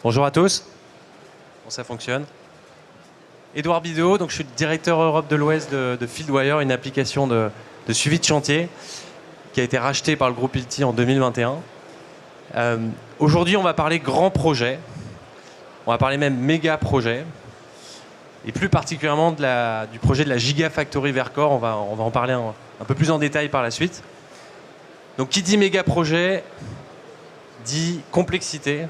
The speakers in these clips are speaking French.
Bonjour à tous. Bon, ça fonctionne. Édouard Bidot, donc je suis le directeur Europe de l'Ouest de Fieldwire, une application de suivi de chantier qui a été rachetée par le groupe Ilty en 2021. Aujourd'hui, on va parler grand projet. On va parler même méga projet. Et plus particulièrement du projet de la Gigafactory Vercors. On va en parler un peu plus en détail par la suite. Donc qui dit méga projet dit complexité,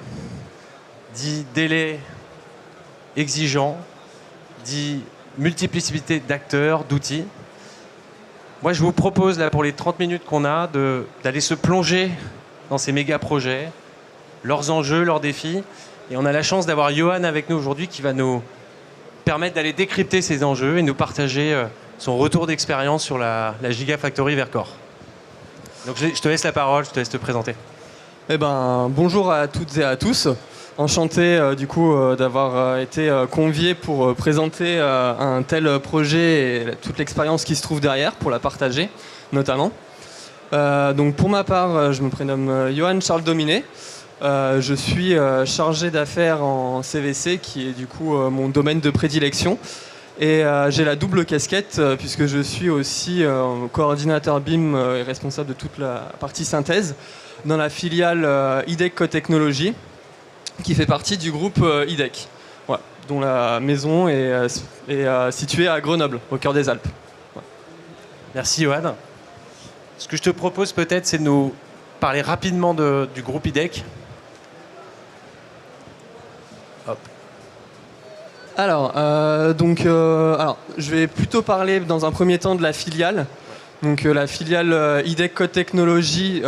dit délai exigeant, dit multiplicité d'acteurs, d'outils. Moi, je vous propose, là, pour les 30 minutes qu'on a, d'aller se plonger dans ces méga projets, leurs enjeux, leurs défis. Et on a la chance d'avoir Johan avec nous aujourd'hui qui va nous permettre d'aller décrypter ces enjeux et nous partager son retour d'expérience sur la Gigafactory Vercors. Donc je te laisse la parole, je te laisse te présenter. Eh ben, bonjour à toutes et à tous. Enchanté d'avoir été convié pour présenter un tel projet et toute l'expérience qui se trouve derrière, pour la partager notamment. Donc pour ma part, je me prénomme Johan Charles Dominé. Je suis chargé d'affaires en CVC, qui est du coup mon domaine de prédilection. Et j'ai la double casquette, puisque je suis aussi coordinateur BIM et responsable de toute la partie synthèse dans la filiale IDEC Co-Technologies, qui fait partie du groupe IDEC, voilà, dont la maison est située à Grenoble, au cœur des Alpes. Voilà. Merci Johan. Ce que je te propose peut-être, c'est de nous parler rapidement du groupe IDEC. Hop. Alors, je vais plutôt parler dans un premier temps de la filiale. Donc la filiale IDEC Co-Technologies,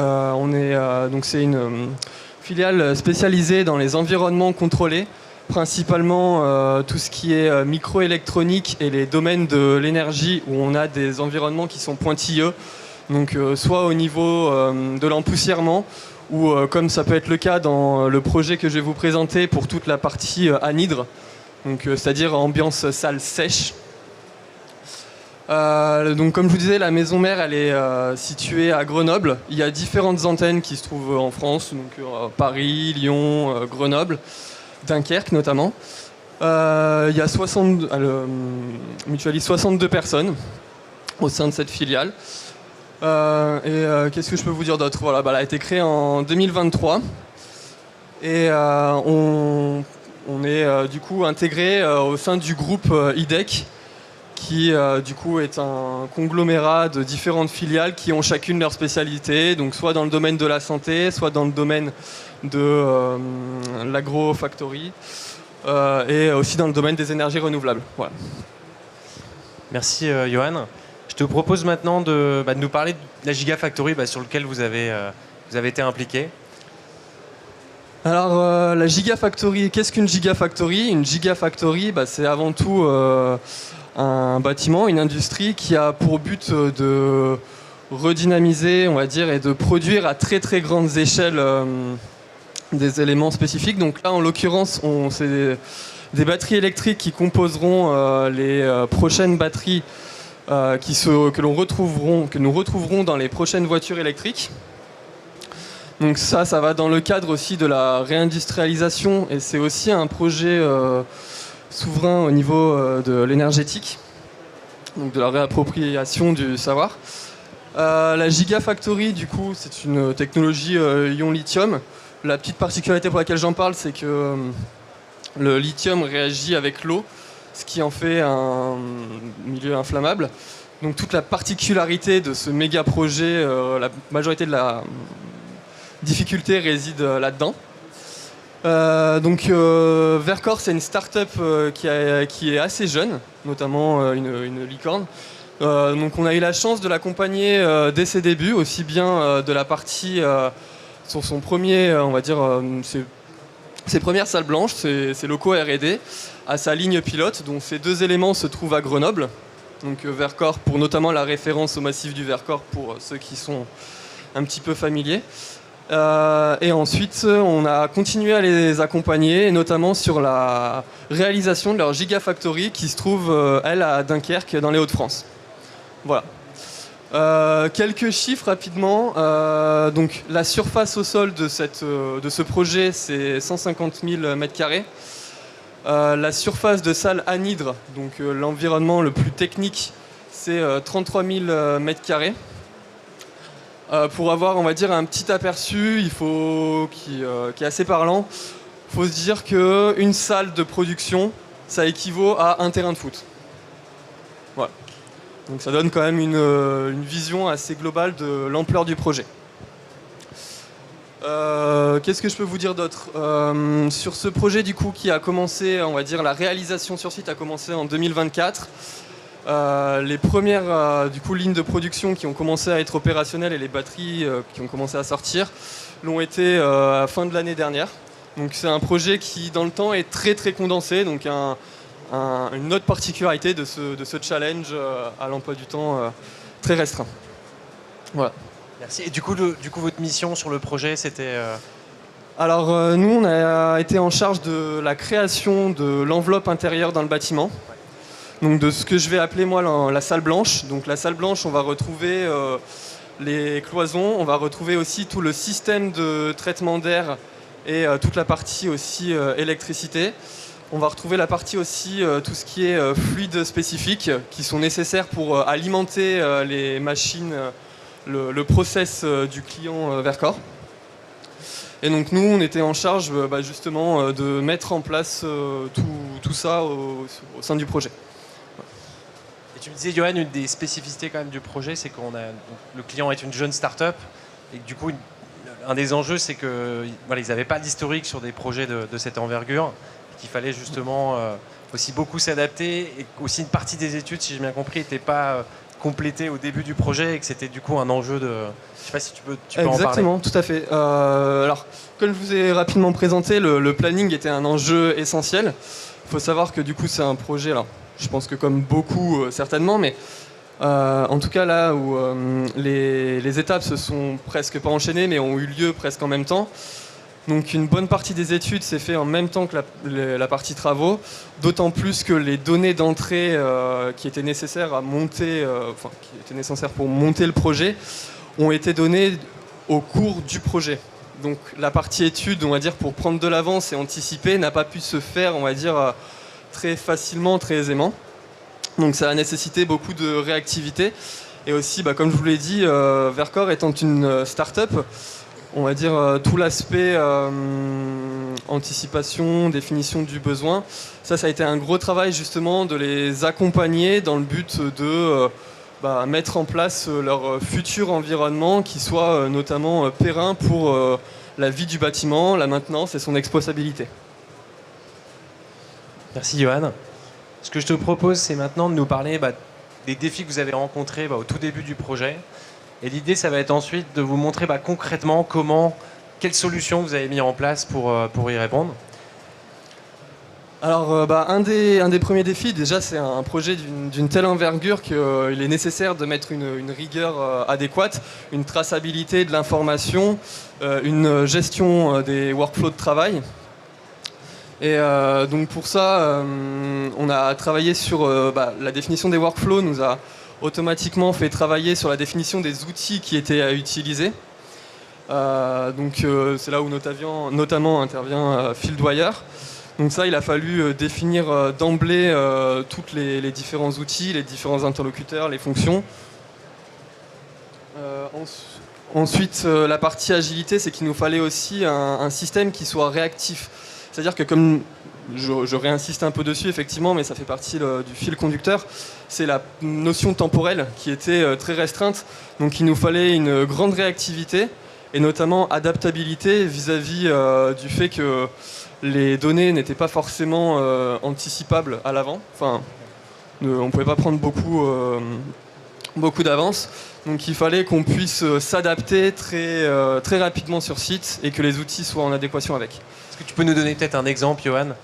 c'est une filiale spécialisée dans les environnements contrôlés, principalement tout ce qui est microélectronique et les domaines de l'énergie où on a des environnements qui sont pointilleux, donc soit au niveau de l'empoussièrement ou comme ça peut être le cas dans le projet que je vais vous présenter pour toute la partie anhydre, donc c'est-à-dire ambiance salle sèche. Donc comme je vous disais, la maison mère elle est située à Grenoble. Il y a différentes antennes qui se trouvent en France, donc Paris, Lyon, Grenoble, Dunkerque notamment. Il y a elle mutualise 62 personnes au sein de cette filiale. Qu'est-ce que je peux vous dire d'autre? Voilà, elle a été créée en 2023 et on est du coup intégré au sein du groupe IDEC, qui du coup est un conglomérat de différentes filiales qui ont chacune leur spécialité, donc soit dans le domaine de la santé, soit dans le domaine de l'agro-factory et aussi dans le domaine des énergies renouvelables. Voilà. Merci Johan. Je te propose maintenant de nous parler de la Gigafactory sur laquelle vous avez été impliqué. Alors la Gigafactory, qu'est-ce qu'une Gigafactory? Une Gigafactory, c'est avant tout un bâtiment, une industrie qui a pour but de redynamiser, on va dire, et de produire à très très grandes échelles des éléments spécifiques. Donc là, en l'occurrence, c'est des batteries électriques qui composeront les prochaines batteries que nous retrouverons dans les prochaines voitures électriques. Donc ça va dans le cadre aussi de la réindustrialisation, et c'est aussi un projet souverain au niveau de l'énergétique, donc de la réappropriation du savoir. La Gigafactory, du coup, c'est une technologie ion lithium. La petite particularité pour laquelle j'en parle, c'est que le lithium réagit avec l'eau, ce qui en fait un milieu inflammable. Donc toute la particularité de ce méga projet, la majorité de la difficulté réside là-dedans. Vercors, c'est une start-up qui est assez jeune, notamment une licorne. Donc on a eu la chance de l'accompagner dès ses débuts, aussi bien de la partie sur son premier, on va dire, ses premières salles blanches, ses locaux R&D, à sa ligne pilote, dont ces deux éléments se trouvent à Grenoble. Donc Vercors pour notamment la référence au massif du Vercors pour ceux qui sont un petit peu familiers. Et ensuite, on a continué à les accompagner, notamment sur la réalisation de leur Gigafactory qui se trouve, elle, à Dunkerque, dans les Hauts-de-France. Voilà. Quelques chiffres rapidement. Donc, la surface au sol de ce projet, c'est 150 000 m². La surface de salle anhydre, donc l'environnement le plus technique, c'est 33 000 m². Pour avoir, on va dire, un petit aperçu, qui est assez parlant, il faut se dire qu'une salle de production, ça équivaut à un terrain de foot. Voilà. Donc ça donne quand même une vision assez globale de l'ampleur du projet. Qu'est-ce que je peux vous dire d'autre? Sur ce projet du coup qui a commencé, on va dire la réalisation sur site a commencé en 2024. Les premières du coup, lignes de production qui ont commencé à être opérationnelles et les batteries qui ont commencé à sortir l'ont été à la fin de l'année dernière. Donc c'est un projet qui dans le temps est très très condensé, donc une autre particularité de ce challenge à l'emploi du temps très restreint. Voilà. Merci. Et du coup, votre mission sur le projet, c'était Alors nous, on a été en charge de la création de l'enveloppe intérieure dans le bâtiment. Donc de ce que je vais appeler moi la salle blanche. Donc la salle blanche, on va retrouver les cloisons, on va retrouver aussi tout le système de traitement d'air et toute la partie aussi électricité. On va retrouver la partie aussi tout ce qui est fluides spécifiques qui sont nécessaires pour alimenter les machines, le process du client Verkor. Et donc nous, on était en charge justement de mettre en place tout ça au sein du projet. Et tu me disais, Johan, une des spécificités quand même du projet, c'est le client est une jeune start-up et que, du coup, un des enjeux, c'est qu'ils n'avaient pas d'historique sur des projets de cette envergure, qu'il fallait justement aussi beaucoup s'adapter et aussi une partie des études, si j'ai bien compris, n'était pas complétée au début du projet et que c'était du coup un enjeu de... Je ne sais pas si tu peux en parler. Exactement, tout à fait. Alors, comme je vous ai rapidement présenté, le planning était un enjeu essentiel. Il faut savoir que du coup, c'est un projet, alors, je pense que comme beaucoup, certainement, mais en tout cas là où les étapes se sont presque pas enchaînées, mais ont eu lieu presque en même temps. Donc une bonne partie des études s'est fait en même temps que la partie travaux, d'autant plus que les données d'entrée qui étaient nécessaires qui étaient nécessaires pour monter le projet ont été données au cours du projet. Donc la partie étude, on va dire, pour prendre de l'avance et anticiper, n'a pas pu se faire, on va dire, très facilement, très aisément. Donc ça a nécessité beaucoup de réactivité. Et aussi, comme je vous l'ai dit, Verkor étant une start-up, on va dire tout l'aspect anticipation, définition du besoin, ça a été un gros travail justement de les accompagner dans le but de mettre en place leur futur environnement qui soit notamment périn pour la vie du bâtiment, la maintenance et son exploitabilité. Merci Johan. Ce que je te propose, c'est maintenant de nous parler des défis que vous avez rencontrés au tout début du projet. Et l'idée, ça va être ensuite de vous montrer concrètement quelles solutions vous avez mis en place pour y répondre. Alors, un des premiers défis, déjà, c'est un projet d'une telle envergure qu'il est nécessaire de mettre une rigueur adéquate, une traçabilité de l'information, une gestion des workflows de travail. Et donc pour ça, on a travaillé sur la définition des workflows, nous a automatiquement fait travailler sur la définition des outils qui étaient à utiliser. C'est là où notamment intervient FieldWire. Donc ça, il a fallu définir d'emblée tous les différents outils, les différents interlocuteurs, les fonctions. Ensuite, la partie agilité, c'est qu'il nous fallait aussi un système qui soit réactif. C'est-à-dire que comme je réinsiste un peu dessus effectivement, mais ça fait partie du fil conducteur, c'est la notion temporelle qui était très restreinte. Donc il nous fallait une grande réactivité et notamment adaptabilité vis-à-vis du fait que les données n'étaient pas forcément anticipables à l'avant. Enfin, on ne pouvait pas prendre beaucoup d'avance. Donc il fallait qu'on puisse s'adapter très rapidement sur site et que les outils soient en adéquation avec. Est-ce que tu peux nous donner peut-être un exemple, Johan ?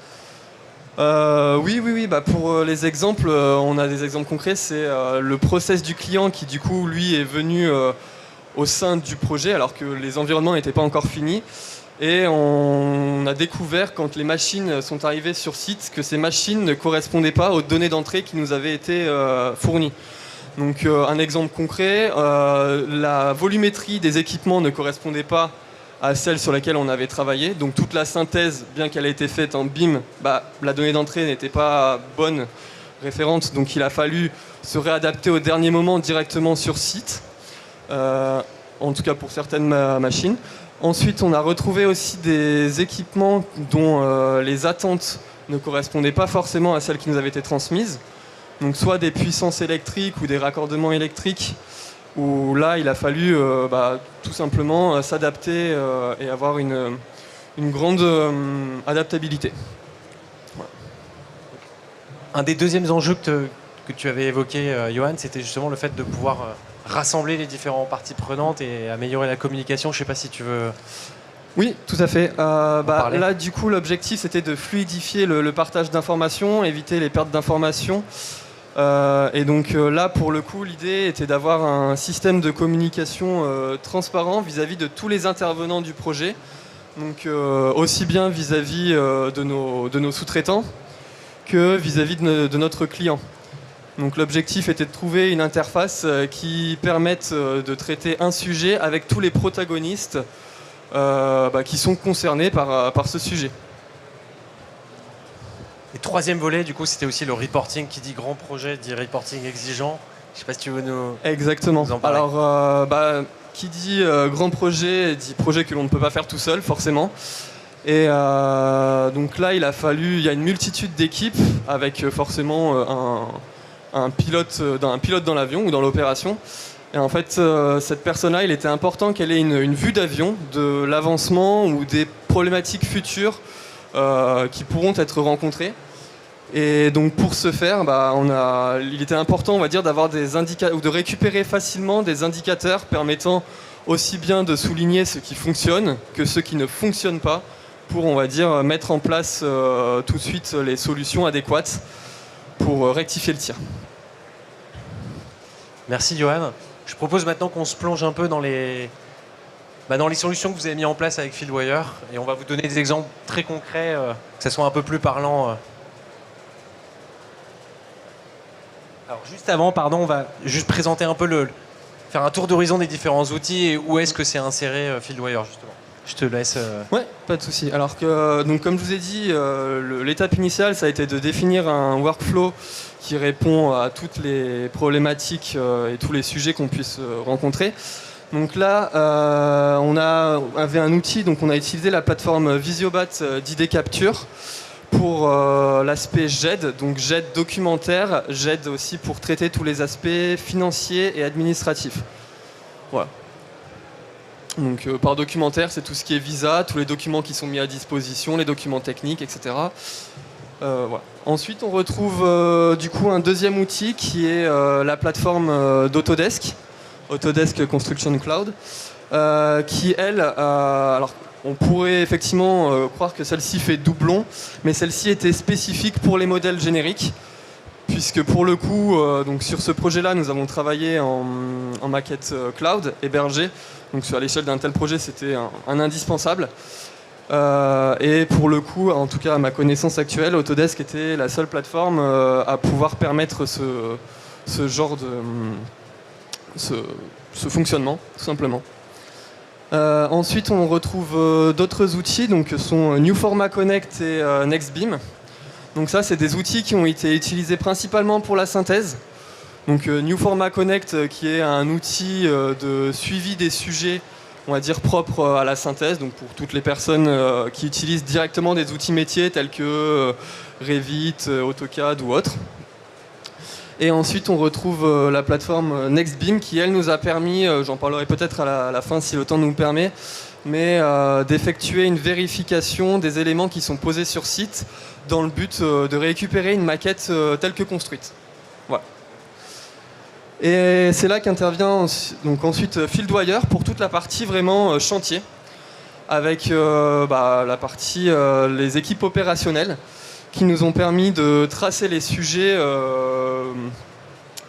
Oui. Pour les exemples, on a des exemples concrets. C'est le process du client qui, du coup, lui, est venu au sein du projet alors que les environnements n'étaient pas encore finis. Et on a découvert, quand les machines sont arrivées sur site, que ces machines ne correspondaient pas aux données d'entrée qui nous avaient été fournies. Donc un exemple concret, la volumétrie des équipements ne correspondait pas à celle sur laquelle on avait travaillé. Donc toute la synthèse, bien qu'elle ait été faite en BIM, la donnée d'entrée n'était pas bonne, référente, donc il a fallu se réadapter au dernier moment directement sur site, en tout cas pour certaines machines. Ensuite, on a retrouvé aussi des équipements dont les attentes ne correspondaient pas forcément à celles qui nous avaient été transmises. Donc soit des puissances électriques ou des raccordements électriques, où là il a fallu tout simplement s'adapter et avoir une grande adaptabilité. Voilà. Un des deuxièmes enjeux que tu avais évoqué, Johan, c'était justement le fait de pouvoir rassembler les différentes parties prenantes et améliorer la communication. Je ne sais pas si tu veux... Oui, tout à fait. Là, du coup, l'objectif, c'était de fluidifier le partage d'informations, éviter les pertes d'informations. Et donc là, pour le coup, l'idée était d'avoir un système de communication transparent vis-à-vis de tous les intervenants du projet. Donc aussi bien vis-à-vis de nos sous-traitants que vis-à-vis de notre client. Donc l'objectif était de trouver une interface qui permette de traiter un sujet avec tous les protagonistes qui sont concernés par ce sujet. Et troisième volet, du coup, c'était aussi le reporting. Qui dit grand projet dit reporting exigeant. Je ne sais pas si tu veux nous... Exactement. Nous en parler. Alors, qui dit grand projet dit projet que l'on ne peut pas faire tout seul, forcément. Et donc là, il y a une multitude d'équipes avec forcément un pilote dans l'avion ou dans l'opération. Et en fait, cette personne-là, il était important qu'elle ait une vue d'avion de l'avancement ou des problématiques futures qui pourront être rencontrées. Et donc pour ce faire, il était important, on va dire, d'avoir des indicateurs ou de récupérer facilement des indicateurs permettant aussi bien de souligner ce qui fonctionne que ce qui ne fonctionne pas pour, on va dire, mettre en place tout de suite les solutions adéquates pour rectifier le tir. Merci Johan. Je propose maintenant qu'on se plonge un peu dans les solutions que vous avez mises en place avec FieldWire et on va vous donner des exemples très concrets, que ça soit un peu plus parlant. Alors juste avant, on va juste présenter un peu faire un tour d'horizon des différents outils et où est-ce que c'est inséré FieldWire justement. Je te laisse. Ouais, pas de souci. Alors que, donc comme je vous ai dit, l'étape initiale, ça a été de définir un workflow qui répond à toutes les problématiques et tous les sujets qu'on puisse rencontrer. Donc là, on avait un outil, donc on a utilisé la plateforme Visiobat d'idées capture pour l'aspect GED, donc GED documentaire, GED aussi pour traiter tous les aspects financiers et administratifs. Voilà. Donc par documentaire, c'est tout ce qui est visa, tous les documents qui sont mis à disposition, les documents techniques, etc. Voilà. Ensuite, on retrouve du coup un deuxième outil qui est la plateforme d'Autodesk, Autodesk Construction Cloud, qui elle, alors on pourrait effectivement croire que celle-ci fait doublon, mais celle-ci était spécifique pour les modèles génériques, puisque pour le coup, donc sur ce projet-là, nous avons travaillé en maquette cloud hébergée. Donc à l'échelle d'un tel projet, c'était un indispensable. Et pour le coup, en tout cas à ma connaissance actuelle, Autodesk était la seule plateforme à pouvoir permettre ce genre de ce fonctionnement, tout simplement. Ensuite, on retrouve d'autres outils, donc sont Newformat Connect et NextBeam. Donc ça, c'est des outils qui ont été utilisés principalement pour la synthèse. Donc Newformat Connect, qui est un outil de suivi des sujets, on va dire propres à la synthèse, donc pour toutes les personnes qui utilisent directement des outils métiers tels que Revit, AutoCAD ou autres. Et ensuite, on retrouve la plateforme NextBeam qui, elle, nous a permis, j'en parlerai peut-être à la fin si le temps nous le permet, mais d'effectuer une vérification des éléments qui sont posés sur site dans le but de récupérer une maquette telle que construite. Voilà. Et c'est là qu'intervient donc ensuite FieldWire pour toute la partie vraiment chantier, avec la partie les équipes opérationnelles qui nous ont permis de tracer les sujets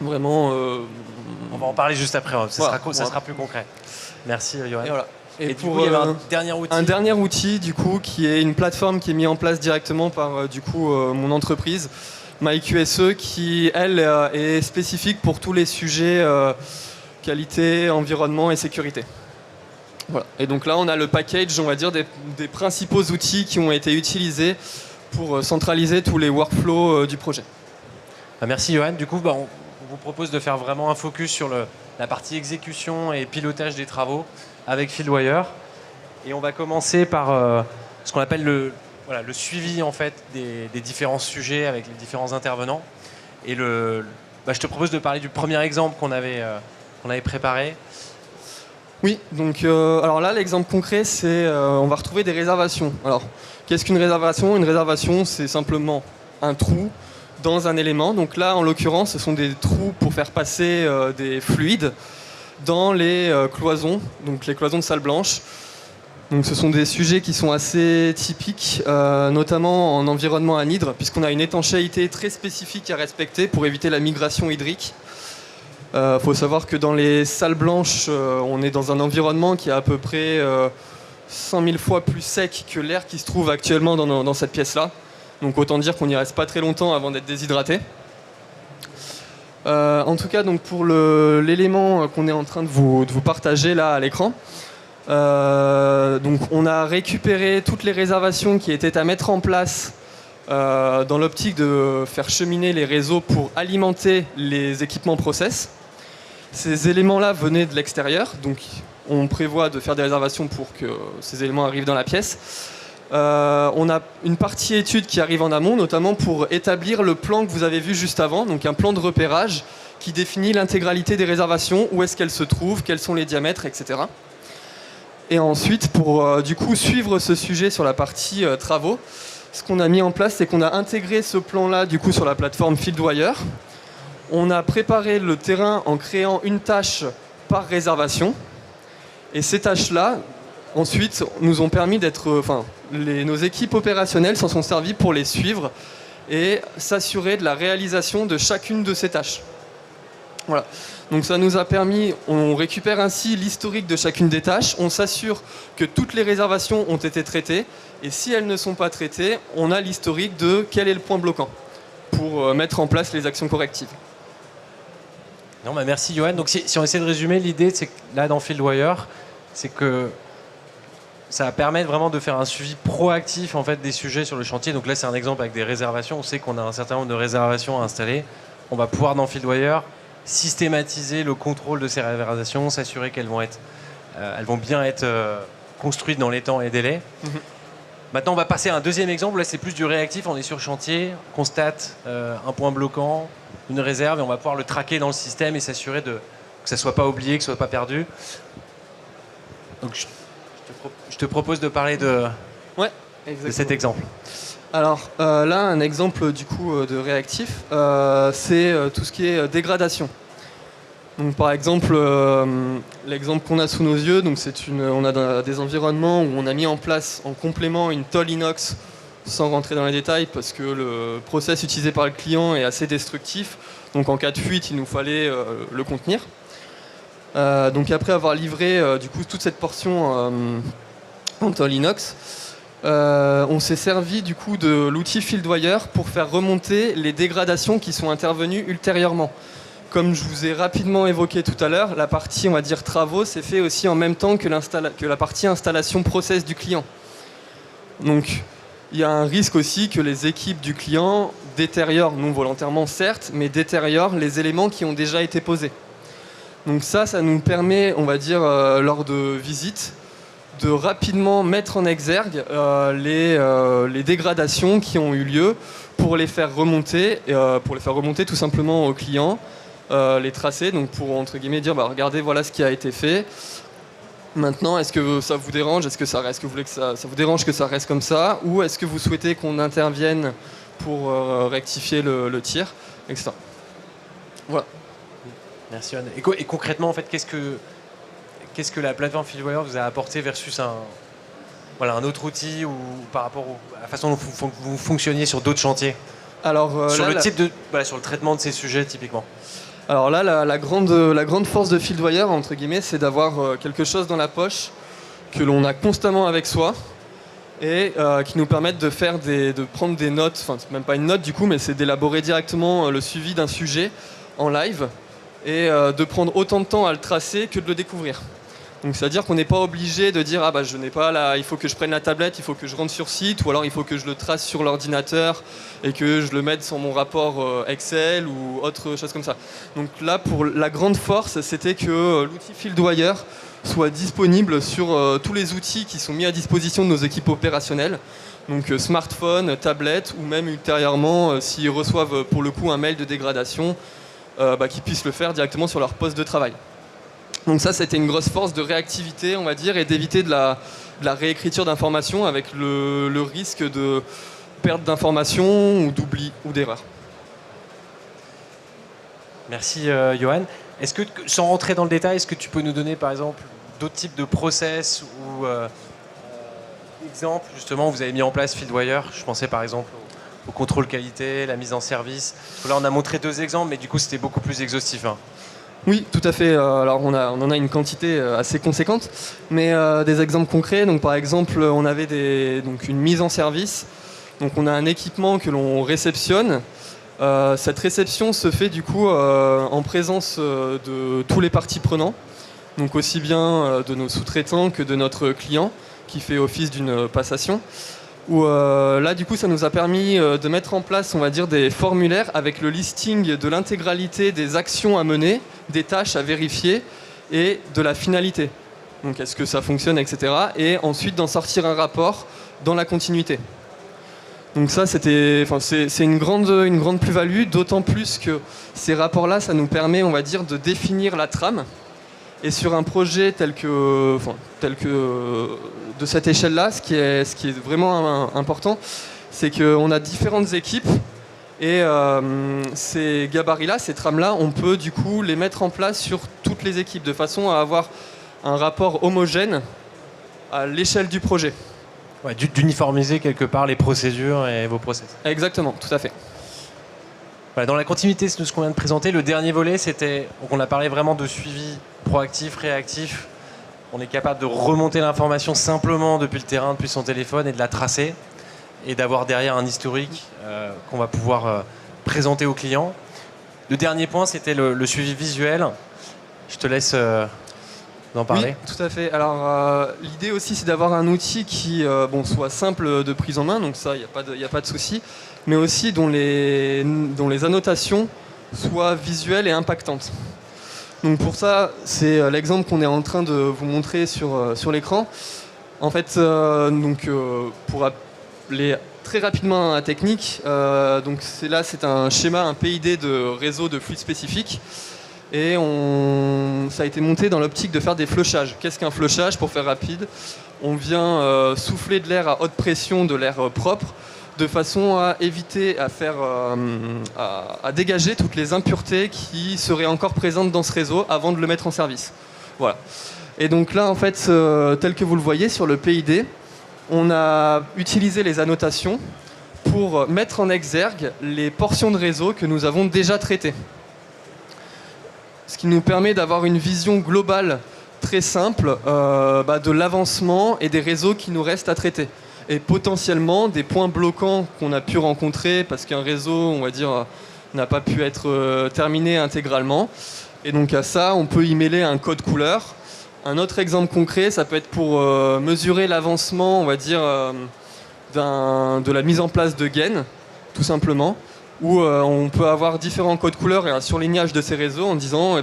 vraiment... On va en parler juste après, ça sera plus concret. Merci Johan. Et du coup, il y avait un dernier outil. Un dernier outil, du coup, qui est une plateforme qui est mise en place directement par mon entreprise, MyQSE qui, elle, est spécifique pour tous les sujets qualité, environnement et sécurité. Voilà. Et donc là, on a le package, on va dire, des principaux outils qui ont été utilisés pour centraliser tous les workflows du projet. Merci Johan. Du coup, on vous propose de faire vraiment un focus sur la partie exécution et pilotage des travaux avec FieldWire. Et on va commencer par ce qu'on appelle le suivi en fait, des différents sujets avec les différents intervenants. Et je te propose de parler du premier exemple qu'on avait préparé. Oui, donc alors là, l'exemple concret, c'est on va retrouver des réservations. Alors, qu'est-ce qu'une réservation ? Une réservation, c'est simplement un trou dans un élément. Donc là, en l'occurrence, ce sont des trous pour faire passer des fluides dans les cloisons, donc les cloisons de salle blanche. Donc ce sont des sujets qui sont assez typiques, notamment en environnement anhydre, puisqu'on a une étanchéité très spécifique à respecter pour éviter la migration hydrique. Faut savoir que dans les salles blanches, on est dans un environnement qui est à peu près 100 000 fois plus sec que l'air qui se trouve actuellement dans cette pièce-là. Donc autant dire qu'on n'y reste pas très longtemps avant d'être déshydraté. En tout cas, donc pour l'élément qu'on est en train de vous partager là à l'écran, donc on a récupéré toutes les réservations qui étaient à mettre en place dans l'optique de faire cheminer les réseaux pour alimenter les équipements process. Ces éléments-là venaient de l'extérieur, donc on prévoit de faire des réservations pour que ces éléments arrivent dans la pièce. On a une partie étude qui arrive en amont, notamment pour établir le plan que vous avez vu juste avant, donc un plan de repérage qui définit l'intégralité des réservations, où est-ce qu'elles se trouvent, quels sont les diamètres, etc. Et ensuite, pour du coup suivre ce sujet sur la partie travaux, ce qu'on a mis en place, c'est qu'on a intégré ce plan-là du coup sur la plateforme FieldWire. On a préparé le terrain en créant une tâche par réservation. Et ces tâches-là, ensuite, nous ont permis d'être... nos équipes opérationnelles s'en sont servies pour les suivre et s'assurer de la réalisation de chacune de ces tâches. Voilà. Donc ça nous a permis, on récupère ainsi l'historique de chacune des tâches, on s'assure que toutes les réservations ont été traitées, et si elles ne sont pas traitées, on a l'historique de quel est le point bloquant pour mettre en place les actions correctives. Non, merci Johan. Donc si on essaie de résumer, l'idée, c'est que là dans FieldWire, c'est que ça va permettre vraiment de faire un suivi proactif en fait, des sujets sur le chantier. Donc là, c'est un exemple avec des réservations. On sait qu'on a un certain nombre de réservations à installer. On va pouvoir dans FieldWire systématiser le contrôle de ces réservations, s'assurer qu'elles vont bien être construites dans les temps et délais. Maintenant, on va passer à un deuxième exemple. Là, c'est plus du réactif. On est sur chantier, constate un point bloquant, une réserve, et on va pouvoir le traquer dans le système et s'assurer que ça ne soit pas oublié, que ça ne soit pas perdu. Donc, je te propose de parler de cet exemple. Alors là, un exemple du coup de réactif, c'est tout ce qui est dégradation. Donc par exemple, l'exemple qu'on a sous nos yeux, donc on a des environnements où on a mis en place en complément une tôle inox, sans rentrer dans les détails, parce que le process utilisé par le client est assez destructif. Donc en cas de fuite, il nous fallait le contenir. Donc après avoir livré du coup toute cette portion en tôle inox, on s'est servi du coup de l'outil FieldWire pour faire remonter les dégradations qui sont intervenues ultérieurement. Comme je vous ai rapidement évoqué tout à l'heure, la partie on va dire travaux c'est fait aussi en même temps que la partie installation process du client. Donc il y a un risque aussi que les équipes du client détériorent, non volontairement certes, mais détériorent les éléments qui ont déjà été posés. Donc ça nous permet, on va dire, lors de visites, de rapidement mettre en exergue les dégradations qui ont eu lieu pour les faire remonter tout simplement au client, les tracer, donc pour entre guillemets dire regardez voilà ce qui a été fait. Maintenant, est-ce que ça vous dérange ? Est-ce que vous voulez que ça vous dérange que ça reste comme ça ? Ou est-ce que vous souhaitez qu'on intervienne pour rectifier le tir, etc. Voilà. Merci Anne. Et concrètement, en fait, qu'est-ce que la plateforme FieldWire vous a apporté versus un autre outil ou par rapport à la façon dont vous fonctionniez sur d'autres chantiers ? Alors, sur le traitement de ces sujets typiquement. Alors là, la grande force de FieldWire, entre guillemets, c'est d'avoir quelque chose dans la poche que l'on a constamment avec soi et qui nous permettent de prendre des notes, enfin c'est même pas une note du coup, mais c'est d'élaborer directement le suivi d'un sujet en live et de prendre autant de temps à le tracer que de le découvrir. Donc c'est-à-dire qu'on n'est pas obligé de dire je n'ai pas là, il faut que je prenne la tablette, il faut que je rentre sur site, ou alors il faut que je le trace sur l'ordinateur et que je le mette sur mon rapport Excel ou autre chose comme ça. Donc là, pour la grande force, c'était que l'outil FieldWire soit disponible sur tous les outils qui sont mis à disposition de nos équipes opérationnelles. Donc smartphone, tablette, ou même ultérieurement, s'ils reçoivent pour le coup un mail de dégradation, qu'ils puissent le faire directement sur leur poste de travail. Donc ça, c'était une grosse force de réactivité, on va dire, et d'éviter de la réécriture d'informations avec le risque de perte d'informations ou d'oubli ou d'erreur. Merci Johan. Est-ce que, sans rentrer dans le détail, est-ce que tu peux nous donner par exemple d'autres types de process ou exemples justement où vous avez mis en place FieldWire? Je pensais par exemple au contrôle qualité, la mise en service. Là on a montré 2 exemples, mais du coup c'était beaucoup plus exhaustif. Oui, tout à fait. Alors on en a une quantité assez conséquente, mais des exemples concrets. Donc par exemple, on avait une mise en service. Donc on a un équipement que l'on réceptionne. Cette réception se fait du coup en présence de tous les parties prenantes. Donc aussi bien de nos sous-traitants que de notre client qui fait office d'une passation. Où là du coup ça nous a permis de mettre en place, on va dire, des formulaires avec le listing de l'intégralité des actions à mener, des tâches à vérifier et de la finalité. Donc est-ce que ça fonctionne, etc. Et ensuite d'en sortir un rapport dans la continuité. Donc ça c'est une grande plus-value, d'autant plus que ces rapports-là, ça nous permet, on va dire, de définir la trame. Et sur un projet tel que de cette échelle-là, ce qui est vraiment important, c'est qu'on a différentes équipes et ces gabarits-là, ces trames-là, on peut du coup les mettre en place sur toutes les équipes de façon à avoir un rapport homogène à l'échelle du projet. Ouais, d'uniformiser quelque part les procédures et vos process. Exactement, tout à fait. Voilà, dans la continuité de ce qu'on vient de présenter, le dernier volet, c'était, on a parlé vraiment de suivi proactif, réactif. On est capable de remonter l'information simplement depuis le terrain, depuis son téléphone, et de la tracer, et d'avoir derrière un historique qu'on va pouvoir présenter au client. Le dernier point, c'était le suivi visuel. Je te laisse en parler. Oui, tout à fait. Alors, l'idée aussi, c'est d'avoir un outil qui soit simple de prise en main, donc ça, il n'y a pas de souci, mais aussi dont les annotations soient visuelles et impactantes. Donc pour ça, c'est l'exemple qu'on est en train de vous montrer sur l'écran. En fait, pour aller très rapidement à la technique, c'est un schéma, un PID de réseau de fluide spécifique. Et ça a été monté dans l'optique de faire des flushages. Qu'est-ce qu'un flushage? Pour faire rapide, on vient souffler de l'air à haute pression, de l'air propre, de façon à éviter à dégager toutes les impuretés qui seraient encore présentes dans ce réseau avant de le mettre en service. Voilà. Et donc là, en fait, tel que vous le voyez sur le PID, on a utilisé les annotations pour mettre en exergue les portions de réseau que nous avons déjà traitées. Ce qui nous permet d'avoir une vision globale très simple de l'avancement et des réseaux qui nous restent à traiter. Et potentiellement des points bloquants qu'on a pu rencontrer parce qu'un réseau, on va dire, n'a pas pu être terminé intégralement. Et donc à ça, on peut y mêler un code couleur. Un autre exemple concret, ça peut être pour mesurer l'avancement, on va dire, de la mise en place de gaines, tout simplement, où on peut avoir différents codes couleurs et un surlignage de ces réseaux en disant,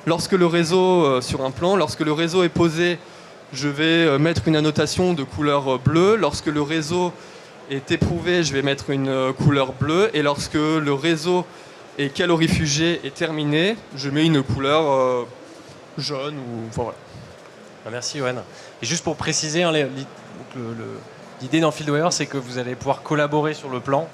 lorsque le réseau, sur un plan, lorsque le réseau est posé, je vais mettre une annotation de couleur bleue. Lorsque le réseau est éprouvé, je vais mettre une couleur bleue. Et lorsque le réseau est calorifugé et terminé, je mets une couleur jaune. Voilà. Merci Johan. Et juste pour préciser, l'idée dans FieldWire, c'est que vous allez pouvoir collaborer sur le plan,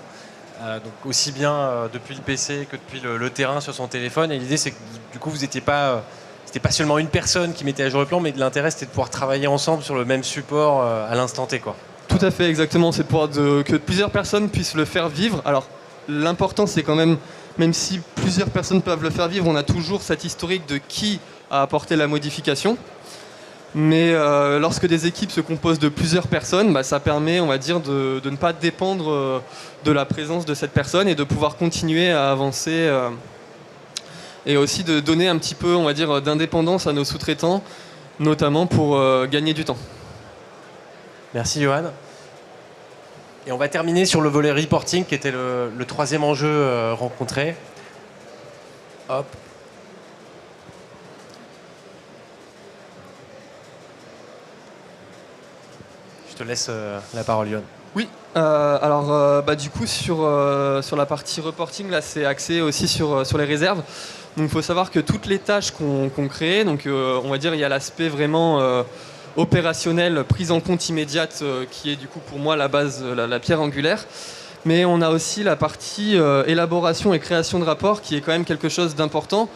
donc aussi bien depuis le PC que depuis le terrain sur son téléphone. Et l'idée, c'est que du coup, vous n'étiez pas... C'était pas seulement une personne qui mettait à jour le plan, mais de l'intérêt, c'était de pouvoir travailler ensemble sur le même support à l'instant T, quoi. Tout à fait, exactement. C'est pour que plusieurs personnes puissent le faire vivre. Alors, l'important, c'est quand même si plusieurs personnes peuvent le faire vivre, on a toujours cet historique de qui a apporté la modification. Mais lorsque des équipes se composent de plusieurs personnes, bah, ça permet, on va dire, de ne pas dépendre de la présence de cette personne et de pouvoir continuer à avancer et aussi de donner un petit peu, on va dire, d'indépendance à nos sous-traitants, notamment pour gagner du temps. Merci Johan. Et on va terminer sur le volet reporting qui était le troisième enjeu rencontré. Hop. Je te laisse la parole, Johan. Oui, du coup sur la partie reporting, là c'est axé aussi sur les réserves. Donc il faut savoir que toutes les tâches qu'on crée, donc on va dire il y a l'aspect vraiment opérationnel, prise en compte immédiate, qui est du coup pour moi la base, la pierre angulaire. Mais on a aussi la partie élaboration et création de rapports qui est quand même quelque chose d'important,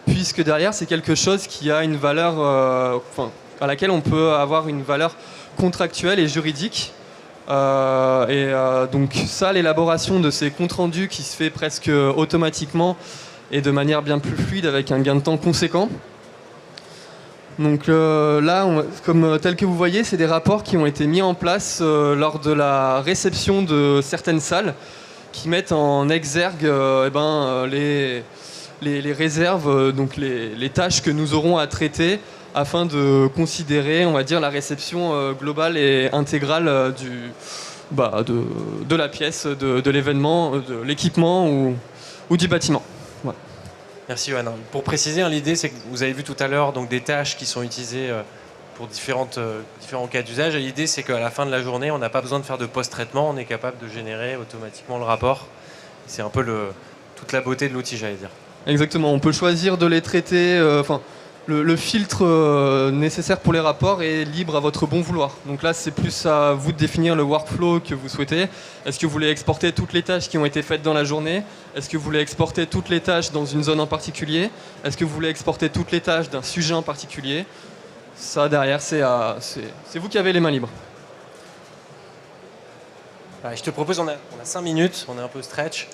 puisque derrière c'est quelque chose qui a une valeur, à laquelle on peut avoir une valeur contractuelle et juridique. Donc ça, l'élaboration de ces comptes rendus qui se fait presque automatiquement et de manière bien plus fluide avec un gain de temps conséquent. Donc là, tel que vous voyez, c'est des rapports qui ont été mis en place lors de la réception de certaines salles qui mettent en exergue les réserves, donc les tâches que nous aurons à traiter afin de considérer, on va dire, la réception globale et intégrale de la pièce, de l'événement, de l'équipement ou du bâtiment. Voilà. Merci Johan. Pour préciser, l'idée c'est que vous avez vu tout à l'heure donc, des tâches qui sont utilisées pour différents cas d'usage. Et l'idée c'est qu'à la fin de la journée, on n'a pas besoin de faire de post-traitement, on est capable de générer automatiquement le rapport. C'est un peu toute la beauté de l'outil, j'allais dire. Exactement, on peut choisir de les traiter... Le filtre nécessaire pour les rapports est libre à votre bon vouloir. Donc là, c'est plus à vous de définir le workflow que vous souhaitez. Est-ce que vous voulez exporter toutes les tâches qui ont été faites dans la journée? Est-ce que vous voulez exporter toutes les tâches dans une zone en particulier? Est-ce que vous voulez exporter toutes les tâches d'un sujet en particulier? Ça, derrière, c'est vous qui avez les mains libres. Je te propose, on a 5 minutes, on est un peu stretch,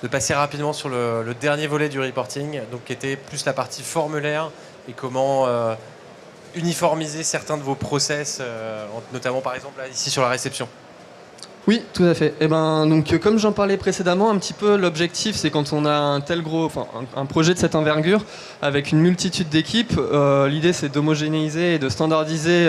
de passer rapidement sur le dernier volet du reporting, donc qui était plus la partie formulaire et comment uniformiser certains de vos process, notamment par exemple là, ici sur la réception. Oui, tout à fait. Donc, comme j'en parlais précédemment, un petit peu l'objectif, c'est quand on a un projet de cette envergure avec une multitude d'équipes, l'idée c'est d'homogénéiser et de standardiser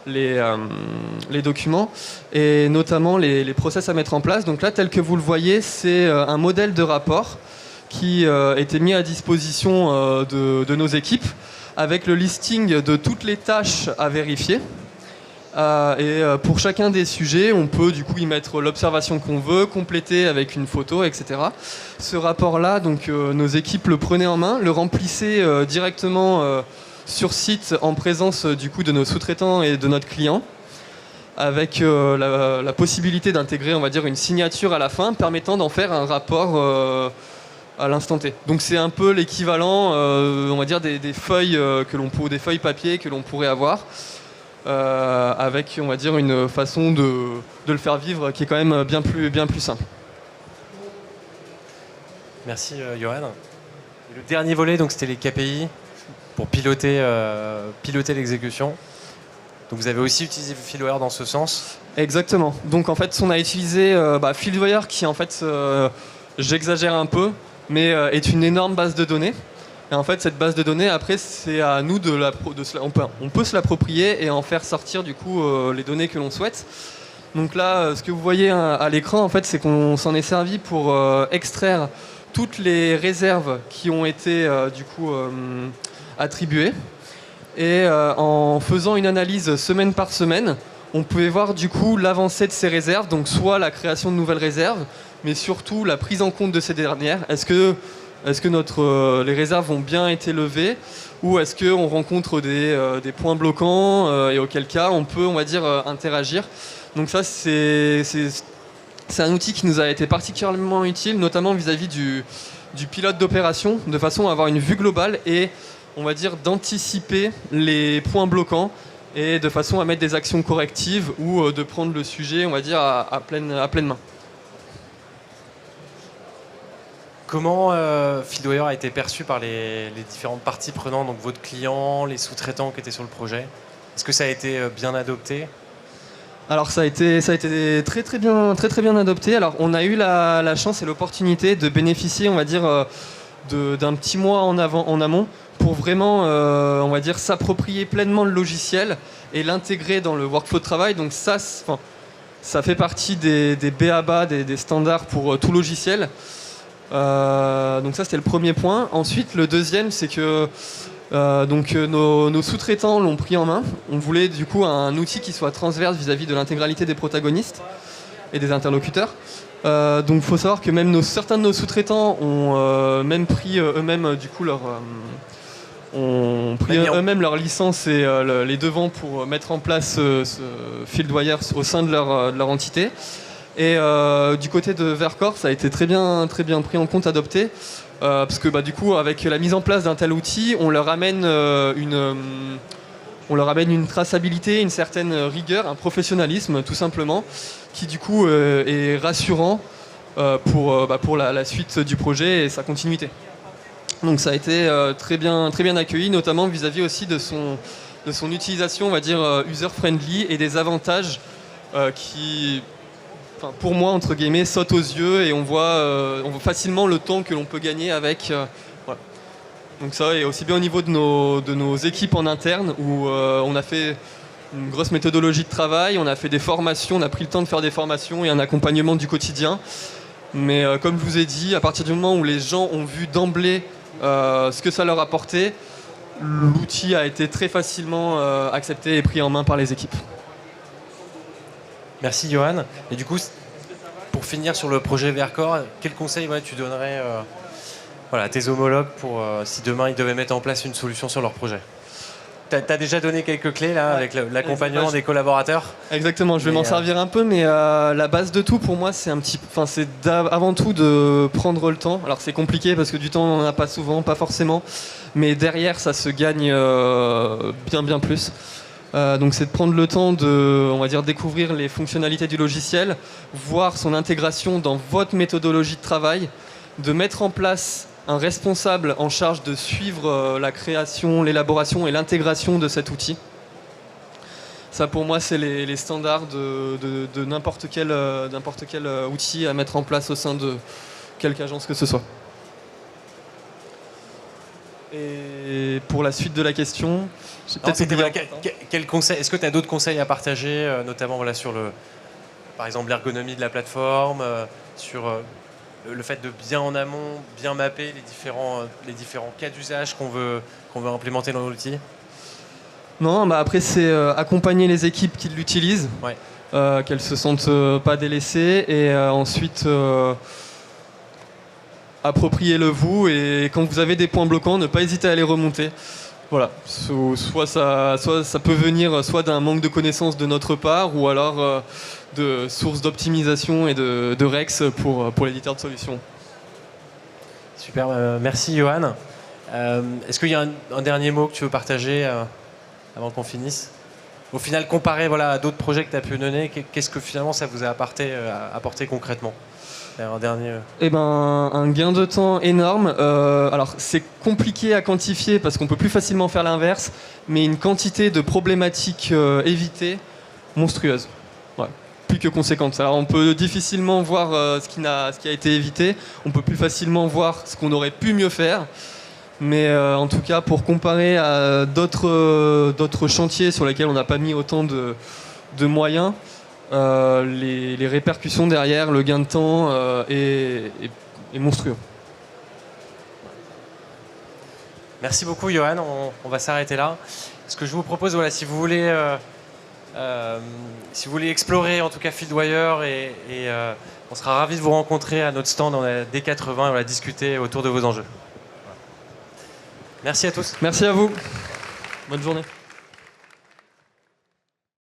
les documents et notamment les process à mettre en place. Donc là, tel que vous le voyez, c'est un modèle de rapport qui était mis à disposition de nos équipes avec le listing de toutes les tâches à vérifier. Pour chacun des sujets, on peut du coup y mettre l'observation qu'on veut, compléter avec une photo, etc. Ce rapport-là, donc nos équipes le prenaient en main, le remplissaient directement sur site en présence du coup de nos sous-traitants et de notre client, avec la possibilité d'intégrer, on va dire, une signature à la fin permettant d'en faire un rapport à l'instant T. Donc c'est un peu l'équivalent, on va dire, des feuilles des feuilles papier que l'on pourrait avoir. Avec, on va dire, une façon de le faire vivre qui est quand même bien plus simple. Merci Johan. Et le dernier volet, donc c'était les KPI pour piloter l'exécution. Donc vous avez aussi utilisé Fieldwire dans ce sens. Exactement. Donc en fait, on a utilisé Fieldwire qui en fait, j'exagère un peu, mais est une énorme base de données. Et en fait, cette base de données, après, c'est à nous on peut se l'approprier et en faire sortir du coup les données que l'on souhaite. Donc là, ce que vous voyez à l'écran, en fait, c'est qu'on s'en est servi pour extraire toutes les réserves qui ont été du coup attribuées. Et en faisant une analyse semaine par semaine, on pouvait voir du coup l'avancée de ces réserves, donc soit la création de nouvelles réserves, mais surtout la prise en compte de ces dernières. Est-ce que les réserves ont bien été levées ou est-ce qu'on rencontre des points bloquants et auquel cas on peut, on va dire, interagir. Donc ça, c'est un outil qui nous a été particulièrement utile, notamment vis-à-vis du pilote d'opération, de façon à avoir une vue globale et, on va dire, d'anticiper les points bloquants et de façon à mettre des actions correctives ou de prendre le sujet, on va dire, à pleine main. Comment FieldWire a été perçu par les différentes parties prenantes, donc votre client, les sous-traitants qui étaient sur le projet? Est-ce que ça a été bien adopté? Alors ça a été très bien adopté. Alors on a eu la chance et l'opportunité de bénéficier, on va dire, d'un petit mois en amont pour vraiment, on va dire, s'approprier pleinement le logiciel et l'intégrer dans le workflow de travail. Donc ça fait partie des b.a.-ba, des standards pour tout logiciel. Donc ça c'était le premier point. Ensuite le deuxième c'est que nos sous-traitants l'ont pris en main. On voulait du coup un outil qui soit transverse vis-à-vis de l'intégralité des protagonistes et des interlocuteurs. Donc il faut savoir que même certains de nos sous-traitants ont même pris eux-mêmes du coup eux-mêmes leur licence et les devants pour mettre en place ce FieldWire au sein de leur entité. Et du côté de Vercors, ça a été très bien pris en compte, adopté. Parce que du coup, avec la mise en place d'un tel outil, on leur amène une traçabilité, une certaine rigueur, un professionnalisme tout simplement, qui du coup est rassurant pour la suite du projet et sa continuité. Donc ça a été très bien accueilli, notamment vis-à-vis aussi de son utilisation, on va dire, user-friendly et des avantages qui, pour moi, entre guillemets, sautent aux yeux et on voit facilement le temps que l'on peut gagner avec. Voilà. Donc ça, et aussi bien au niveau de nos équipes en interne, où on a fait une grosse méthodologie de travail, on a fait des formations, on a pris le temps de faire des formations et un accompagnement du quotidien. Mais comme je vous ai dit, à partir du moment où les gens ont vu d'emblée ce que ça leur apportait, l'outil a été très facilement accepté et pris en main par les équipes. Merci Johan. Et du coup, pour finir sur le projet Vercors, quel conseil tu donnerais à tes homologues pour si demain ils devaient mettre en place une solution sur leur projet? Tu as déjà donné quelques clés là, avec l'accompagnement des collaborateurs? Exactement, je vais m'en servir un peu, mais la base de tout pour moi, c'est avant tout de prendre le temps. Alors c'est compliqué parce que du temps on n'en a pas souvent, pas forcément, mais derrière ça se gagne bien plus. Donc c'est de prendre le temps de, on va dire, découvrir les fonctionnalités du logiciel, voir son intégration dans votre méthodologie de travail, de mettre en place un responsable en charge de suivre la création, l'élaboration et l'intégration de cet outil. Ça pour moi c'est les standards de n'importe quel outil à mettre en place au sein de quelque agence que ce soit. Et pour la suite de la question, quel conseil, est-ce que tu as d'autres conseils à partager, notamment sur par exemple l'ergonomie de la plateforme, sur le fait de bien en amont, bien mapper les différents cas d'usage qu'on veut implémenter dans l'outil? Non, après c'est accompagner les équipes qui l'utilisent, qu'elles se sentent pas délaissées, et ensuite appropriez-le vous, et quand vous avez des points bloquants, ne pas hésiter à les remonter. Voilà, soit ça peut venir soit d'un manque de connaissances de notre part, ou alors de sources d'optimisation et de Rex pour l'éditeur de solutions. Super, merci Johan. Est-ce qu'il y a un dernier mot que tu veux partager avant qu'on finisse? Au final, comparé à d'autres projets que tu as pu mener, qu'est-ce que finalement ça vous a apporté concrètement? Un dernier. Un gain de temps énorme. Alors c'est compliqué à quantifier parce qu'on peut plus facilement faire l'inverse, mais une quantité de problématiques évitées monstrueuse. Ouais, plus que conséquente. Alors on peut difficilement voir ce qui a été évité. On peut plus facilement voir ce qu'on aurait pu mieux faire. Mais en tout cas, pour comparer à d'autres chantiers sur lesquels on n'a pas mis autant de moyens, les répercussions derrière, le gain de temps est monstrueux. Merci beaucoup Johan, on va s'arrêter là. Ce que je vous propose, si vous voulez explorer en tout cas FieldWire, on sera ravis de vous rencontrer à notre stand dans la D80 et discuter autour de vos enjeux. Merci à tous. Merci à vous. Bonne journée.